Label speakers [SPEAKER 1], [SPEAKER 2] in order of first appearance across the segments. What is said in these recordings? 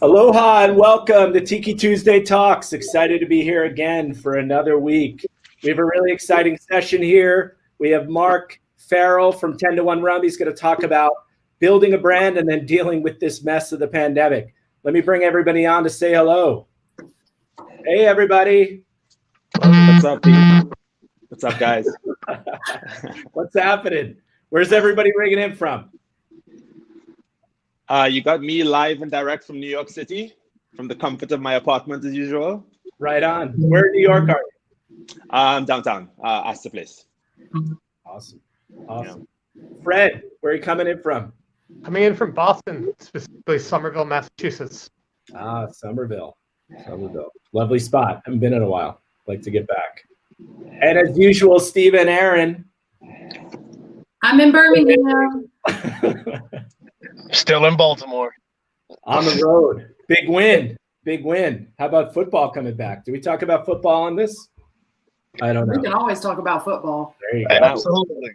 [SPEAKER 1] Aloha and welcome to Tiki Tuesday Talks. Excited to be here again for another week. We have a really exciting session here. We have Marc Farrell from 10 to 1 Rum. He's going to talk about building a brand and then dealing with this mess of the pandemic. Let me bring everybody on to say hello. Hey, everybody.
[SPEAKER 2] What's up, Pete? What's up, guys?
[SPEAKER 1] What's happening? Where's everybody ringing in from?
[SPEAKER 2] You got me live and direct from New York City, from the comfort of my apartment as usual.
[SPEAKER 1] Right on. Where in New York are you?
[SPEAKER 2] Downtown, Astor Place.
[SPEAKER 1] Awesome. Yeah. Fred, where are you coming in from?
[SPEAKER 3] Coming in from Boston, specifically Somerville, Massachusetts.
[SPEAKER 1] Ah, Somerville. Lovely spot. Haven't been in a while. Like to get back. And as usual, Steve and Aaron.
[SPEAKER 4] I'm in Birmingham.
[SPEAKER 5] Still in Baltimore.
[SPEAKER 1] On the road. Big win. How about football coming back? Do we talk about football on this? I don't know.
[SPEAKER 4] We can always talk about football.
[SPEAKER 1] There you go.
[SPEAKER 5] Absolutely.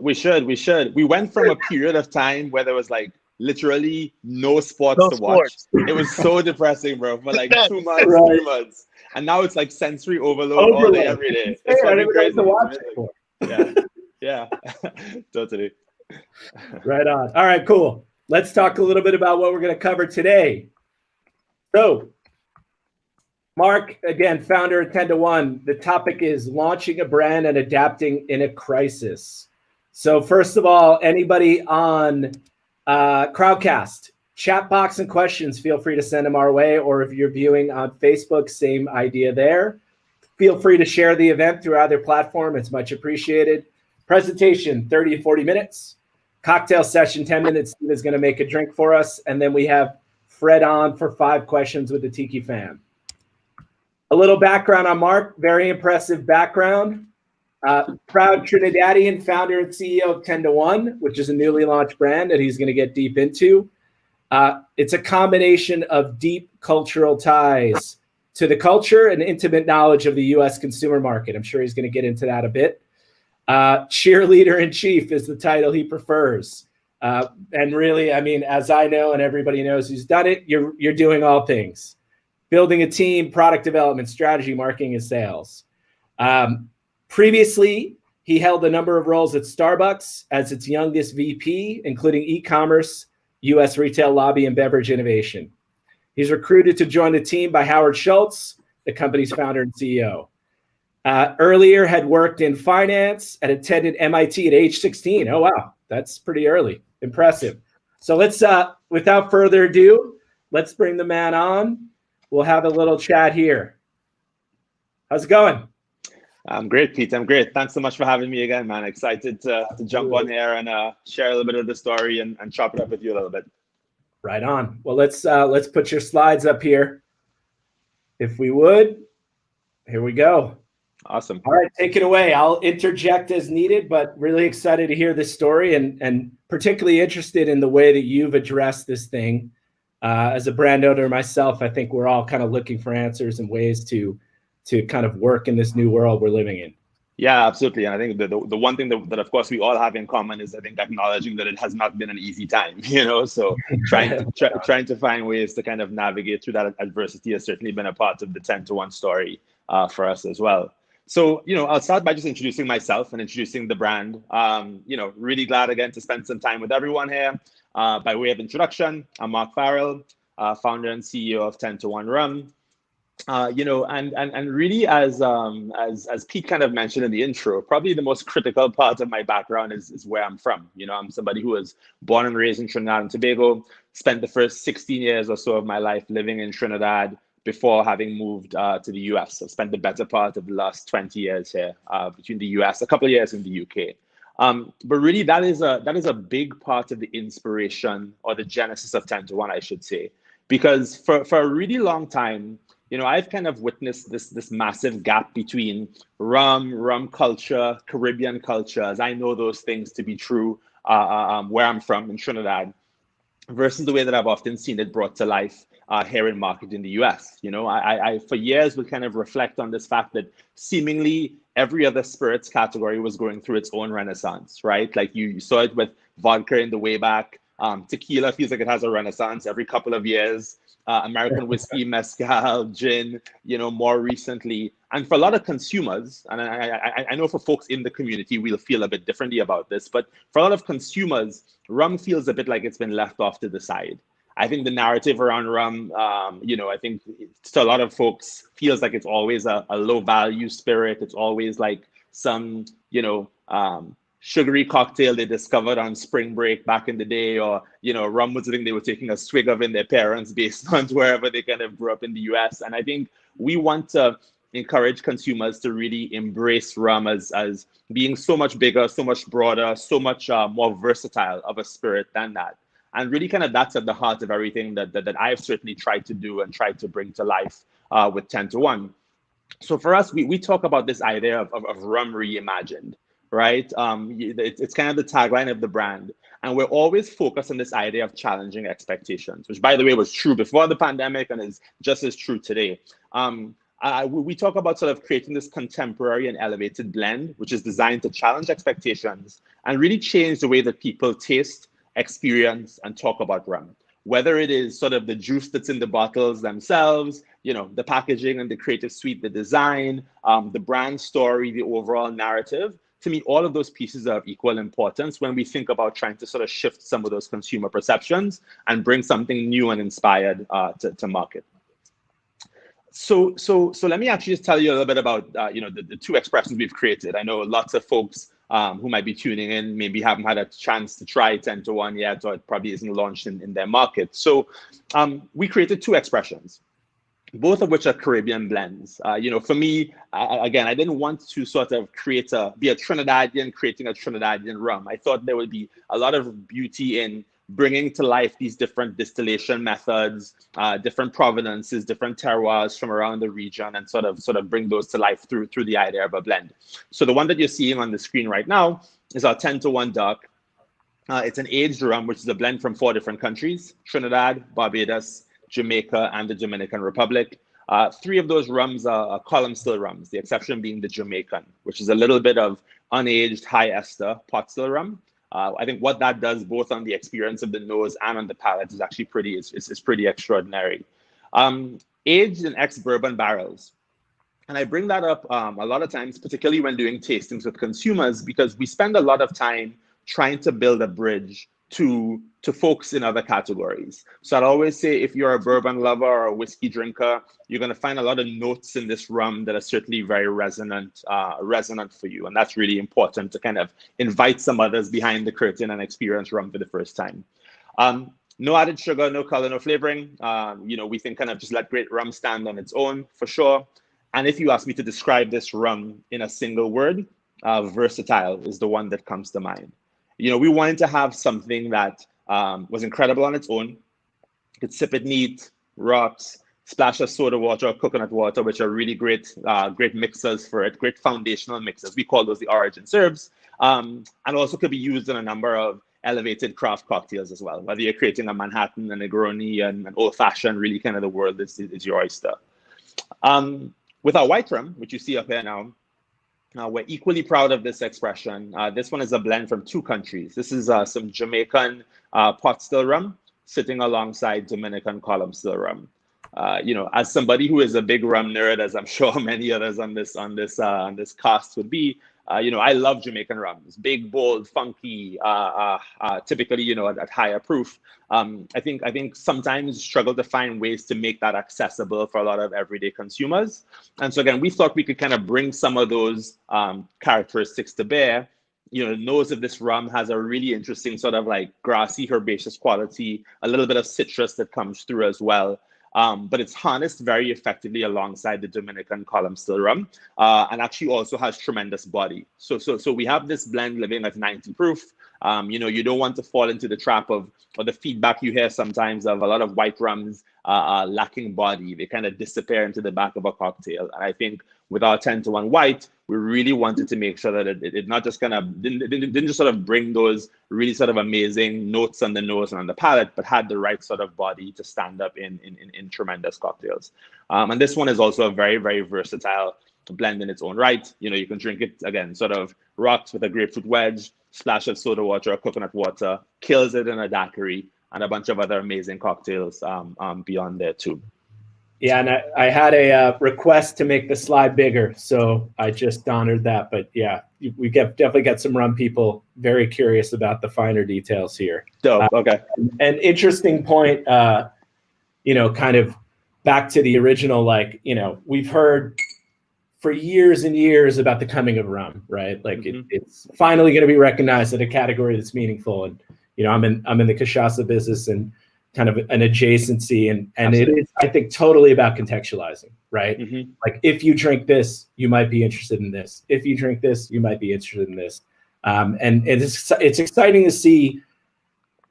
[SPEAKER 2] We should. We went from a period of time where there was like literally no sports to watch. It was so depressing, bro, for like 2 months, 3 months. And now it's like sensory overload all day, every day. It's fucking crazy.
[SPEAKER 1] To watch it for.
[SPEAKER 2] Yeah. Totally.
[SPEAKER 1] Right on. All right, cool. Let's talk a little bit about what we're going to cover today. So, Marc, again, founder of 10 to 1. The topic is launching a brand and adapting in a crisis. So, first of all, anybody on Crowdcast, chat box and questions, feel free to send them our way. Or if you're viewing on Facebook, same idea there. Feel free to share the event through either platform. It's much appreciated. Presentation, 30 to 40 minutes. Cocktail session, 10 minutes. Steve is going to make a drink for us. And then we have Fred on for 5 questions with the Tiki fam. A little background on Marc. Very impressive background. Proud Trinidadian, founder and CEO of 10 to 1, which is a newly launched brand that he's going to get deep into. It's a combination of deep cultural ties to the culture and intimate knowledge of the U.S. consumer market. I'm sure he's going to get into that a bit. Cheerleader in chief is the title he prefers. And really, I mean, as I know and everybody knows who's done it, you're doing all things. Building a team, product development, strategy, marketing, and sales. Previously, he held a number of roles at Starbucks as its youngest VP, including e-commerce, U.S. retail lobby, and beverage innovation. He's recruited to join the team by Howard Schultz, the company's founder and CEO. Earlier had worked in finance and attended MIT at age 16. Oh, wow. That's pretty early. Impressive. So let's, without further ado, let's bring the man on. We'll have a little chat here. How's it going?
[SPEAKER 2] I'm great, Pete. I'm great. Thanks so much for having me again, man. Excited to jump on here and share a little bit of the story and chop it up with you a little bit.
[SPEAKER 1] Right on. Well, let's put your slides up here, if we would. Here we go.
[SPEAKER 2] Awesome.
[SPEAKER 1] All right, take it away. I'll interject as needed, but really excited to hear this story and particularly interested in the way that you've addressed this thing. As a brand owner myself, I think we're all kind of looking for answers and ways to kind of work in this new world we're living in.
[SPEAKER 2] Yeah, absolutely. And I think the one thing that of course we all have in common is I think acknowledging that it has not been an easy time, so trying to find ways to kind of navigate through that adversity has certainly been a part of the 10 to 1 story for us as well. So, I'll start by just introducing myself and introducing the brand. Really glad again to spend some time with everyone here. By way of introduction, I'm Marc Farrell, founder and CEO of 10 to 1 Rum. And really as Pete kind of mentioned in the intro, probably the most critical part of my background is where I'm from. I'm somebody who was born and raised in Trinidad and Tobago, spent the first 16 years or so of my life living in Trinidad before having moved to the US. I've spent the better part of the last 20 years here between the US, a couple of years in the UK. But really that is a big part of the inspiration or the genesis of 10 to 1, I should say, because for a really long time, I've kind of witnessed this massive gap between rum culture, Caribbean culture, as I know those things to be true where I'm from in Trinidad, versus the way that I've often seen it brought to life here in market in the US. I for years would kind of reflect on this fact that seemingly every other spirits category was going through its own renaissance, right? Like you saw it with vodka in the way back. Tequila feels like it has a renaissance every couple of years. American whiskey, mezcal, gin, more recently. And for a lot of consumers, and I know for folks in the community, we'll feel a bit differently about this, but for a lot of consumers, rum feels a bit like it's been left off to the side. I think the narrative around rum, I think to a lot of folks feels like it's always a low value spirit. It's always like some, sugary cocktail they discovered on spring break back in the day, or rum was the thing they were taking a swig of in their parents' basements wherever they kind of grew up in the US. And I think we want to encourage consumers to really embrace rum as being so much bigger, so much broader, so much more versatile of a spirit than that. And really kind of that's at the heart of everything that I've certainly tried to do and tried to bring to life with 10 to 1. So for us, we talk about this idea of rum reimagined, right? It's kind of the tagline of the brand. And we're always focused on this idea of challenging expectations, which, by the way, was true before the pandemic and is just as true today. We talk about sort of creating this contemporary and elevated blend, which is designed to challenge expectations and really change the way that people taste, experience, and talk about rum. Whether it is sort of the juice that's in the bottles themselves, the packaging and the creative suite, the design, the brand story, the overall narrative. To me, all of those pieces are of equal importance when we think about trying to sort of shift some of those consumer perceptions and bring something new and inspired to market. So let me actually just tell you a little bit about the two expressions we've created. I know lots of folks who might be tuning in maybe haven't had a chance to try 10 to 1 yet, or it probably isn't launched in their market. So we created two expressions, both of which are Caribbean blends. For me, again, I didn't want to sort of be a Trinidadian creating a Trinidadian rum. I thought there would be a lot of beauty in bringing to life these different distillation methods, different provenances, different terroirs from around the region, and sort of bring those to life through the idea of a blend. So the one that you're seeing on the screen right now is our 10 to 1 dark. It's an aged rum, which is a blend from 4 different countries: Trinidad, Barbados, Jamaica, and the Dominican Republic. 3 of those rums are column still rums, the exception being the Jamaican, which is a little bit of unaged high ester pot still rum. I think what that does both on the experience of the nose and on the palate is actually pretty extraordinary. Aged in ex-bourbon barrels. And I bring that up a lot of times, particularly when doing tastings with consumers, because we spend a lot of time trying to build a bridge to folks in other categories. So I'd always say, if you're a bourbon lover or a whiskey drinker, you're going to find a lot of notes in this rum that are certainly very resonant for you. And that's really important to kind of invite some others behind the curtain and experience rum for the first time. No added sugar, no color, no flavoring. We think kind of just let great rum stand on its own for sure. And if you ask me to describe this rum in a single word, versatile is the one that comes to mind. We wanted to have something that was incredible on its own. You could sip it neat, rocks, splash of soda water or coconut water, which are really great mixers for it, great foundational mixers. We call those the origin serves. And also could be used in a number of elevated craft cocktails as well. Whether you're creating a Manhattan, a Negroni, and an old fashioned, really kind of the world is your oyster. With our white rum, which you see up here now, we're equally proud of this expression. This one is a blend from 2 countries. This is some Jamaican pot still rum sitting alongside Dominican column still rum. As somebody who is a big rum nerd, as I'm sure many others on this cast would be, I love Jamaican rums, big, bold, funky, typically, at higher proof. I think sometimes struggle to find ways to make that accessible for a lot of everyday consumers. And so again, we thought we could kind of bring some of those characteristics to bear. The nose of this rum has a really interesting sort of like grassy, herbaceous quality, a little bit of citrus that comes through as well. But it's harnessed very effectively alongside the Dominican column still rum, and actually also has tremendous body. So we have this blend living at 90 proof, You don't want to fall into the trap of, or the feedback you hear sometimes of a lot of white rums lacking body. They kind of disappear into the back of a cocktail. And I think with our 10-to-1 white, we really wanted to make sure that it not just kind of didn't just sort of bring those really sort of amazing notes on the nose and on the palate, but had the right sort of body to stand up in tremendous cocktails. And this one is also a very, very versatile blend in its own right. You can drink it, again, sort of rocks with a grapefruit wedge, splash of soda water or coconut water, kills it in a daiquiri, and a bunch of other amazing cocktails beyond there too.
[SPEAKER 1] Yeah, and I had a request to make the slide bigger, so I just honored that. But yeah, we definitely got some rum people very curious about the finer details here.
[SPEAKER 2] Okay.
[SPEAKER 1] An interesting point, kind of back to the original, we've heard for years and years about the coming of rum, right? Like it's finally going to be recognized as a category that's meaningful. And I'm in the cachaça business and kind of an adjacency, and Absolutely. It is, I think, totally about contextualizing, right? Like if you drink this, you might be interested in this. If you drink this, you might be interested in this. And it's exciting to see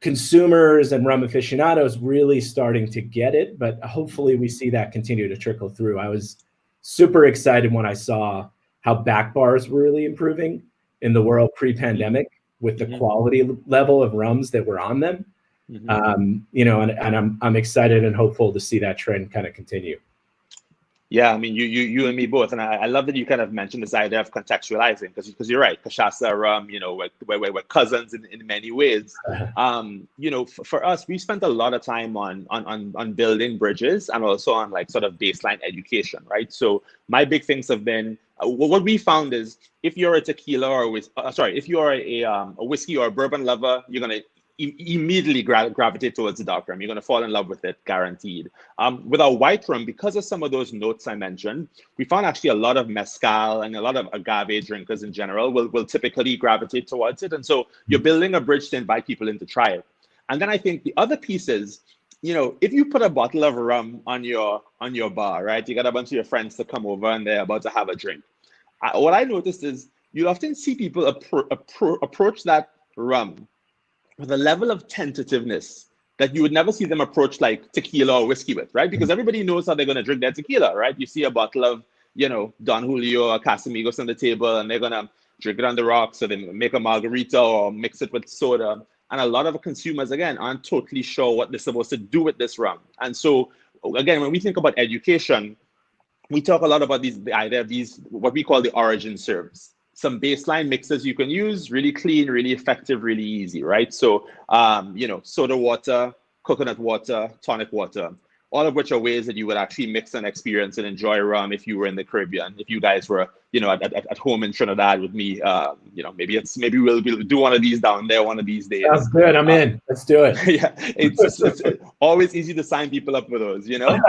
[SPEAKER 1] consumers and rum aficionados really starting to get it, but hopefully we see that continue to trickle through. I was super excited when I saw how back bars were really improving in the world pre-pandemic with the quality level of rums that were on them. And I'm excited and hopeful to see that trend kind of continue.
[SPEAKER 2] Yeah, I mean, you and me both, and I love that you kind of mentioned this idea of contextualizing, because you're right, cachaça, rum, we're cousins in many ways. For us, we spent a lot of time on building bridges and also on like sort of baseline education, right? So my big things have been, what we found is if you're a tequila or if you're a whiskey or a bourbon lover, you're gonna immediately gravitate towards the dark rum. You're going to fall in love with it, guaranteed. With our white rum, because of some of those notes I mentioned, we found actually a lot of mezcal and a lot of agave drinkers in general will typically gravitate towards it. And so you're building a bridge to invite people in to try it. And then I think the other piece is, if you put a bottle of rum on your bar, right, you got a bunch of your friends to come over and they're about to have a drink. What I noticed is you often see people approach that rum with a level of tentativeness that you would never see them approach like tequila or whiskey with, right? Because everybody knows how they're going to drink their tequila, right? You see a bottle of, Don Julio or Casamigos on the table and they're going to drink it on the rocks, so they make a margarita or mix it with soda. And a lot of consumers, again, aren't totally sure what they're supposed to do with this rum. And so, again, when we think about education, we talk a lot about the idea of these, what we call the origin serves. Some baseline mixes you can use, really clean, really effective, really easy, right? So, soda water, coconut water, tonic water, all of which are ways that you would actually mix and experience and enjoy rum if you were in the Caribbean. If you guys were, at home in Trinidad with me, maybe we'll do one of these down there one of these days.
[SPEAKER 1] Sounds good. I'm in. Let's do it.
[SPEAKER 2] Yeah, it's always easy to sign people up for those, Yeah.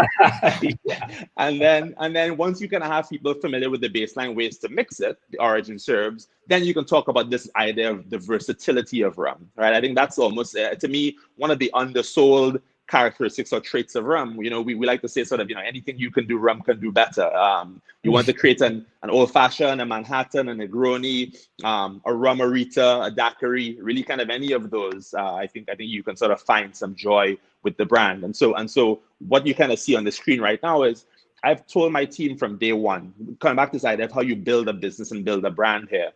[SPEAKER 2] And then once you kind of have people familiar with the baseline ways to mix it, the origin serves, then you can talk about this idea of the versatility of rum, right? I think that's almost, to me, one of the undersold characteristics or traits of rum. We like to say sort of, anything you can do, rum can do better. You want to create an old fashioned, a Manhattan, a Negroni, a rum-a-rita, a daiquiri, really kind of any of those. I think you can sort of find some joy with the brand. And so what you kind of see on the screen right now is I've told my team from day one, coming back to this idea of how you build a business and build a brand here.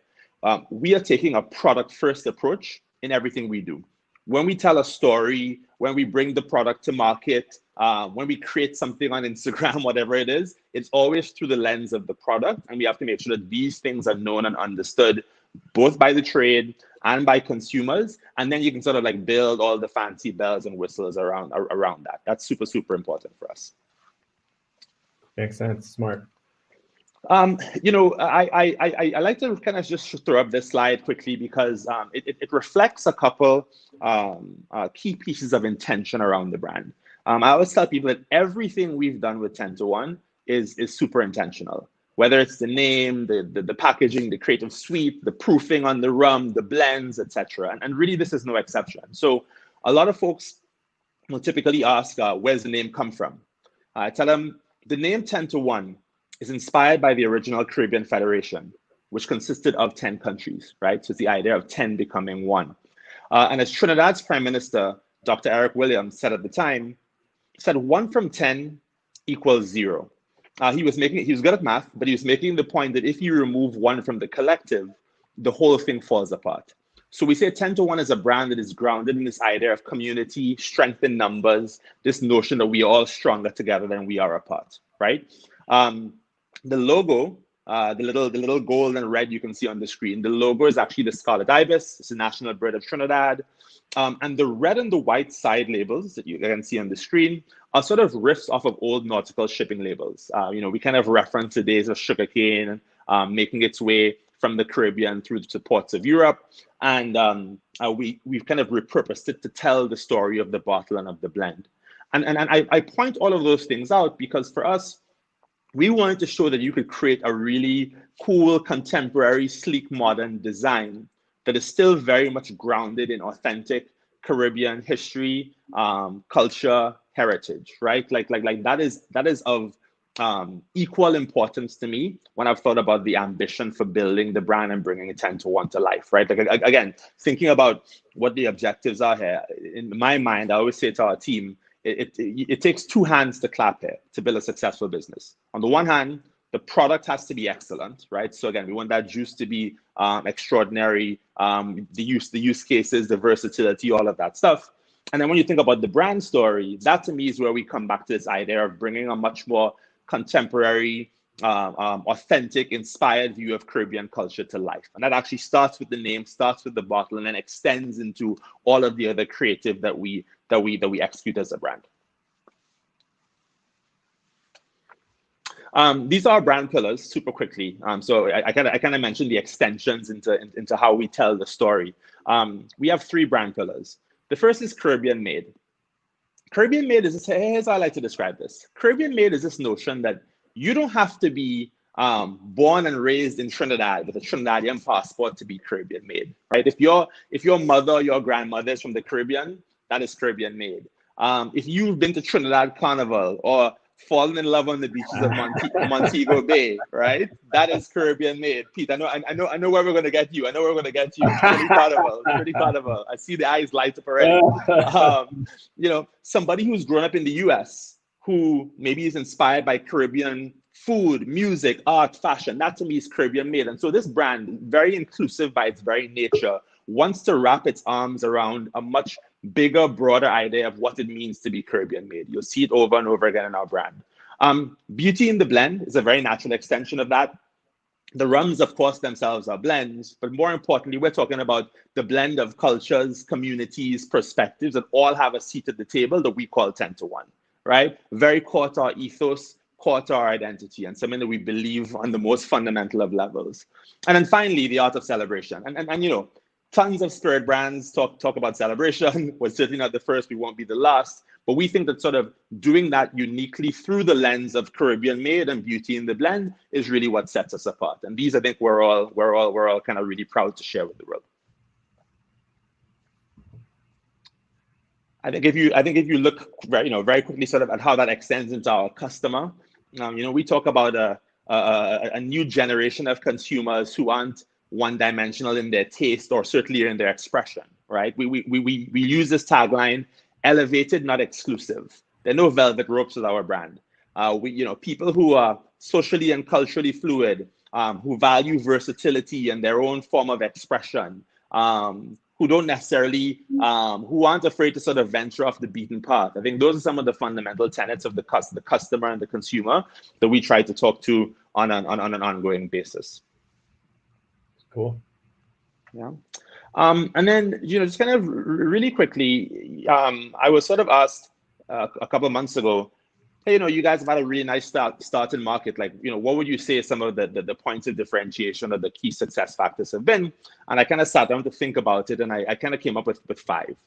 [SPEAKER 2] We are taking a product first approach in everything we do. When we tell a story, when we bring the product to market, when we create something on Instagram, whatever it is, it's always through the lens of the product. And we have to make sure that these things are known and understood, both by the trade and by consumers. And then you can sort of like build all the fancy bells and whistles around that. That's super, super important for us.
[SPEAKER 1] Makes sense. Smart.
[SPEAKER 2] I like to kind of just throw up this slide quickly because it reflects a couple key pieces of intention around the brand. I always tell people that everything we've done with 10-to-1 is super intentional, whether it's the name, the packaging, the creative suite, the proofing on the rum, the blends, etc. And really, this is no exception. So a lot of folks will typically ask, where's the name come from? I tell them the name 10-to-1 is inspired by the original Caribbean Federation, which consisted of 10 countries, right? So it's the idea of 10 becoming one. And as Trinidad's Prime Minister, Dr. Eric Williams, said at the time, said 1 from 10 equals 0. He was good at math, but he was making the point that if you remove 1 from the collective, the whole thing falls apart. So we say 10 to 1 is a brand that is grounded in this idea of community, strength in numbers, this notion that we are all stronger together than we are apart, right? The logo, the little gold and red you can see on the screen, the logo is actually the scarlet ibis. It's the national bird of Trinidad. And the red and the white side labels that you can see on the screen are sort of riffs off of old nautical shipping labels. We kind of reference the days of sugarcane making its way from the Caribbean through to ports of Europe. And we've kind of repurposed it to tell the story of the bottle and of the blend. And I point all of those things out because for us, we wanted to show that you could create a really cool, contemporary, sleek, modern design that is still very much grounded in authentic Caribbean history, culture, heritage, right? Like that is of equal importance to me when I've thought about the ambition for building the brand and bringing 10 to 1 to life, right? Like again, thinking about what the objectives are here, in my mind, I always say to our team, it takes 2 hands to clap here to build a successful business. On the one hand, the product has to be excellent, right? So again, we want that juice to be extraordinary, the use cases, the versatility, all of that stuff. And then when you think about the brand story, that to me is where we come back to this idea of bringing a much more contemporary, authentic, inspired view of Caribbean culture to life. And that actually starts with the name, starts with the bottle, and then extends into all of the other creative that we execute as a brand. These are brand pillars, super quickly. So I kind of mentioned the extensions into how we tell the story. We have 3 brand pillars. The first is Caribbean made. Caribbean made is this, here's how I like to describe this. Caribbean made is this notion that you don't have to be born and raised in Trinidad with a Trinidadian passport to be Caribbean made, right? If your mother or your grandmother is from the Caribbean, that is Caribbean made. If you've been to Trinidad Carnival or fallen in love on the beaches of Montego Bay, right? That is Caribbean made. Pete, I know where we're going to get you. It's pretty carnival. I see the eyes light up already. Somebody who's grown up in the US, who maybe is inspired by Caribbean food, music, art, fashion, that to me is Caribbean made. And so this brand, very inclusive by its very nature, wants to wrap its arms around a much bigger, broader idea of what it means to be Caribbean made. You'll see it over and over again in our brand. Beauty in the blend is a very natural extension of that. The rums, of course, themselves are blends, but more importantly, we're talking about the blend of cultures, communities, perspectives that all have a seat at the table that we call 10 to 1, right? Very core to our ethos, core to our identity, and something that we believe on the most fundamental of levels. And then finally, the art of celebration. And tons of spirit brands talk about celebration. We're certainly not the first, we won't be the last. But we think that sort of doing that uniquely through the lens of Caribbean made and beauty in the blend is really what sets us apart. And these, I think, we're all kind of really proud to share with the world. I think if you look very quickly sort of at how that extends into our customer, we talk about a new generation of consumers who aren't one-dimensional in their taste or certainly in their expression, right? We use this tagline, elevated, not exclusive. There are no velvet ropes with our brand. People who are socially and culturally fluid, who value versatility and their own form of expression, who don't necessarily, who aren't afraid to sort of venture off the beaten path. I think those are some of the fundamental tenets of the customer and the consumer that we try to talk to on an ongoing basis.
[SPEAKER 1] Cool.
[SPEAKER 2] Yeah. And then, just kind of really quickly, I was sort of asked a couple of months ago, hey, you guys have had a really nice start in market. Like, what would you say some of the points of differentiation or the key success factors have been? And I kind of sat down to think about it, and I kind of came up with 5.